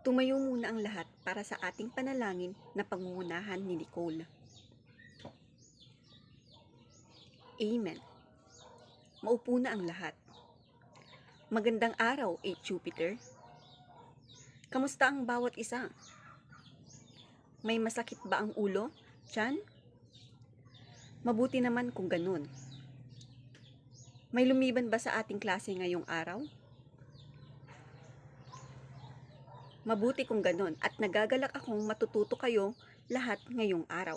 Tumayo muna ang lahat para sa ating panalangin na pangungunahan ni Nicole. Amen. Maupo na ang lahat. Magandang araw, Jupiter. Kamusta ang bawat isa? May masakit ba ang ulo, tiyan? Mabuti naman kung ganun. May lumiban ba sa ating klase ngayong araw? Mabuti kung ganon at nagagalak akong matututo kayo lahat ngayong araw.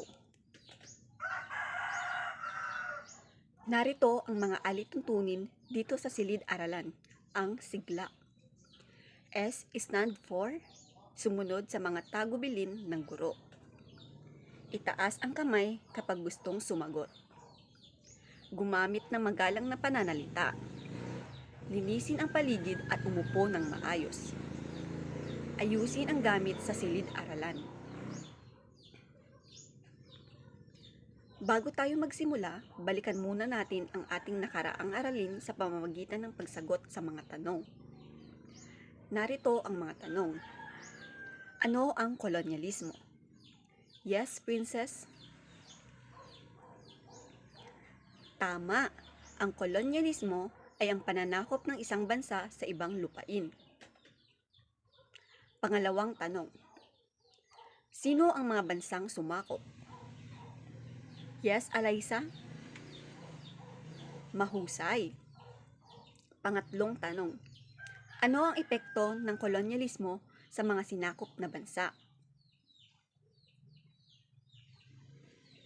Narito ang mga alituntunin dito sa silid-aralan, ang sigla. S stand for sumunod sa mga tagubilin ng guro. Itaas ang kamay kapag gustong sumagot. Gumamit ng magalang na pananalita. Linisin ang paligid at umupo ng maayos. Ayusin ang gamit sa silid-aralan. Bago tayo magsimula, balikan muna natin ang ating nakaraang aralin sa pamamagitan ng pagsagot sa mga tanong. Narito ang mga tanong. Ano ang kolonyalismo? Yes, princess? Tama! Ang kolonyalismo ay ang pananakop ng isang bansa sa ibang lupain. Pangalawang tanong. Sino ang mga bansang sumakop? Yes, Alaysa? Mahusay. Pangatlong tanong. Ano ang epekto ng kolonyalismo sa mga sinakop na bansa?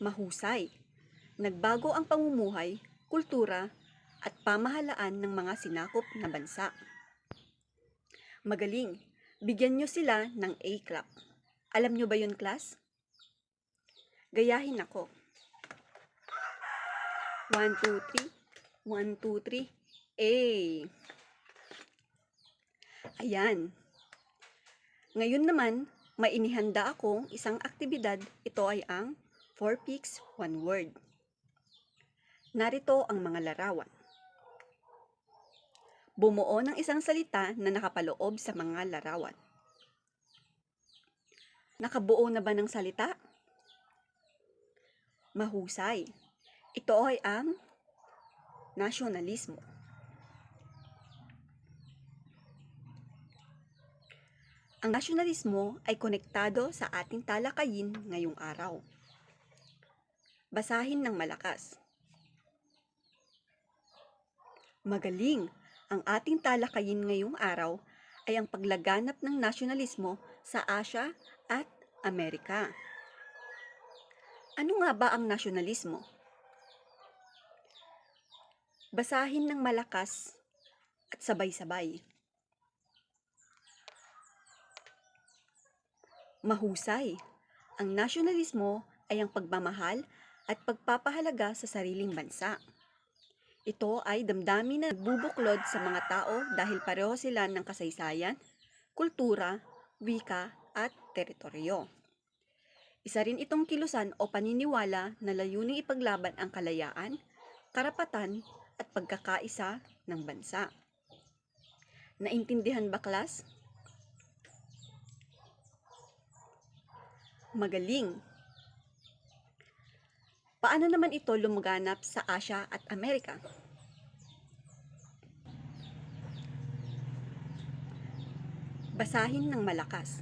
Mahusay. Nagbago ang pamumuhay, kultura, at pamahalaan ng mga sinakop na bansa. Magaling. Bigyan nyo sila ng A clap. Alam nyo ba yun, class? Gayahin ako. 1, 2, 3. 1, 2, 3. A. Ayan. Ngayon naman, may inihanda akong isang aktibidad. Ito ay ang 4 Picks, 1 Word. Narito ang mga larawan. Bumuo ng isang salita na nakapaloob sa mga larawan. Nakabuo na ba ng salita? Mahusay. Ito ay ang nasyonalismo. Ang nasyonalismo ay konektado sa ating talakayin ngayong araw. Basahin ng malakas. Magaling! Ang ating talakayin ngayong araw ay ang paglaganap ng nasyonalismo sa Asya at Amerika. Ano nga ba ang nasyonalismo? Basahin ng malakas at sabay-sabay. Mahusay! Ang nasyonalismo ay ang pagmamahal at pagpapahalaga sa sariling bansa. Ito ay damdamin na nagbubuklod sa mga tao dahil pareho sila ng kasaysayan, kultura, wika at teritoryo. Isa rin itong kilusan o paniniwala na layuning ipaglaban ang kalayaan, karapatan at pagkakaisa ng bansa. Naintindihan ba, class? Magaling! Paano naman ito lumaganap sa Asya at Amerika? Basahin ng malakas.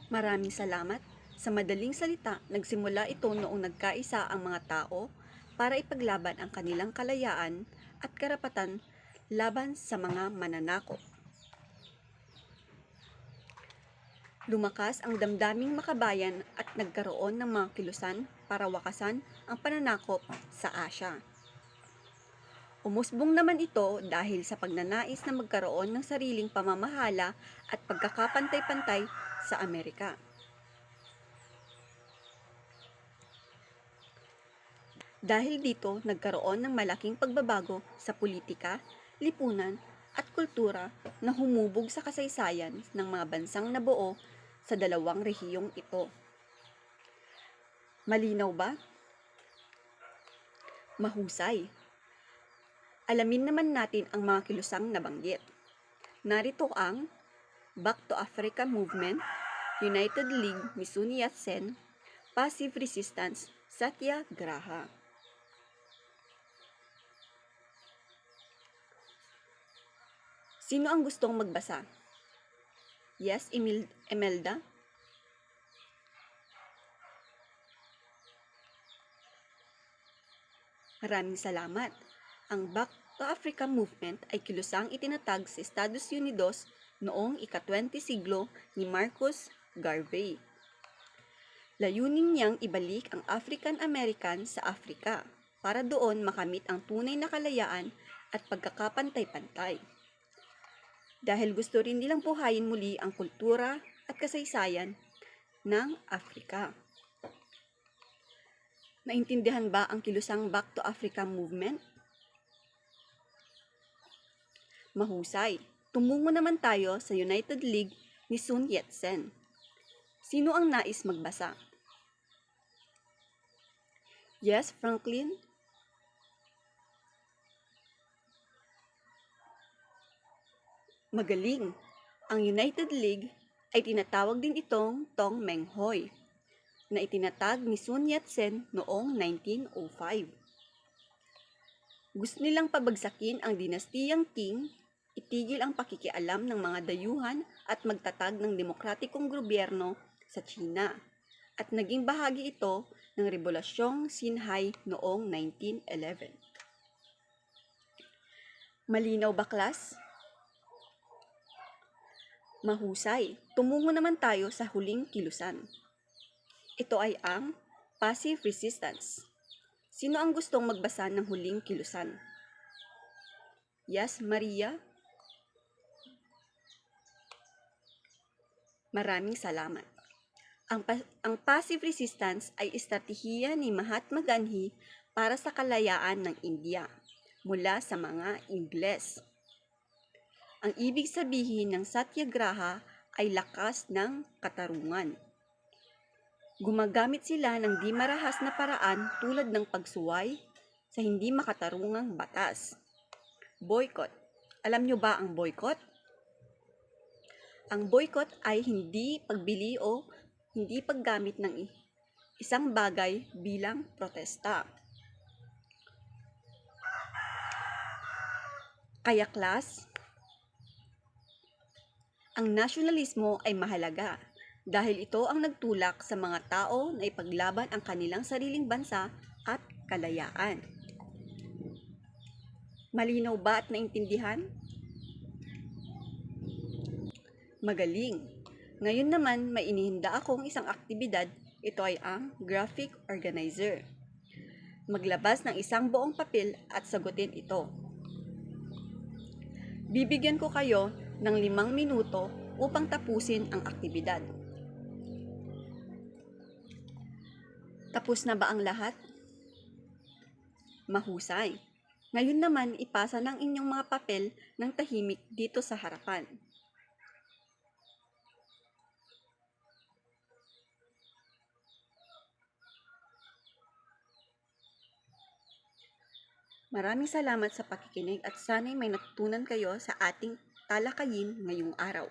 Maraming salamat. Sa madaling salita, nagsimula ito noong nagkaisa ang mga tao para ipaglaban ang kanilang kalayaan at karapatan laban sa mga mananakop. Lumakas ang damdaming makabayan at nagkaroon ng mga kilusan para wakasan ang pananakop sa Asya. Umusbong naman ito dahil sa pagnanais na magkaroon ng sariling pamamahala at pagkakapantay-pantay sa Amerika. Dahil dito, nagkaroon ng malaking pagbabago sa politika, lipunan, at kultura na humubog sa kasaysayan ng mga bansang nabuo sa dalawang rehiyong ito. Malinaw ba? Mahusay. Alamin naman natin ang mga kilusang nabanggit. Narito ang Back to Africa Movement, United League ni Sun Yat-sen, Passive Resistance, Satyagraha. Sino ang gustong magbasa? Yes, Emelda? Maraming salamat. Ang Back to Africa Movement ay kilusang itinatag sa Estados Unidos noong ika-20 siglo ni Marcus Garvey. Layunin niyang ibalik ang African American sa Afrika para doon makamit ang tunay na kalayaan at pagkakapantay-pantay. Dahil gusto rin nilang buhayin muli ang kultura at kasaysayan ng Afrika. Naintindihan ba ang kilusang Back to Africa Movement? Mahusay. Tumungo naman tayo sa United League ni Sun Yat-sen. Sino ang nais magbasa? Yes, Franklin? Magaling. Ang United League ay tinatawag din itong Tong Meng Hoi, na itinatag ni Sun Yat-sen noong 1905. Gusto nilang pabagsakin ang dinastiyang Qing, itigil ang pakikialam ng mga dayuhan at magtatag ng demokratikong gobyerno sa China. At naging bahagi ito ng Rebolusyong Xinhai noong 1911. Malinaw ba, class? Mahusay. Tumungo naman tayo sa huling kilusan. Ito ay ang Passive Resistance. Sino ang gustong magbasa ng huling kilusan? Yes, Maria? Maraming salamat. Ang passive resistance ay estratehiya ni Mahatma Gandhi para sa kalayaan ng India mula sa mga Ingles. Ang ibig sabihin ng Satyagraha ay lakas ng katarungan. Gumagamit sila ng di marahas na paraan tulad ng pagsuway sa hindi makatarungang batas. Boycott. Alam nyo ba ang boycott? Ang boycott ay hindi pagbili o hindi paggamit ng isang bagay bilang protesta. Kaya class, ang nasyonalismo ay mahalaga dahil ito ang nagtulak sa mga tao na ipaglaban ang kanilang sariling bansa at kalayaan. Malinaw ba at naintindihan? Magaling! Ngayon naman may inihinda akong isang aktibidad, ito ay ang graphic organizer. Maglabas ng isang buong papel at sagutin ito. Bibigyan ko kayo ng 5 minuto upang tapusin ang aktibidad. Tapos na ba ang lahat? Mahusay. Ngayon naman ipasa ng inyong mga papel ng tahimik dito sa harapan. Maraming salamat sa pakikinig at sana'y may natutunan kayo sa ating talakayin ngayong araw.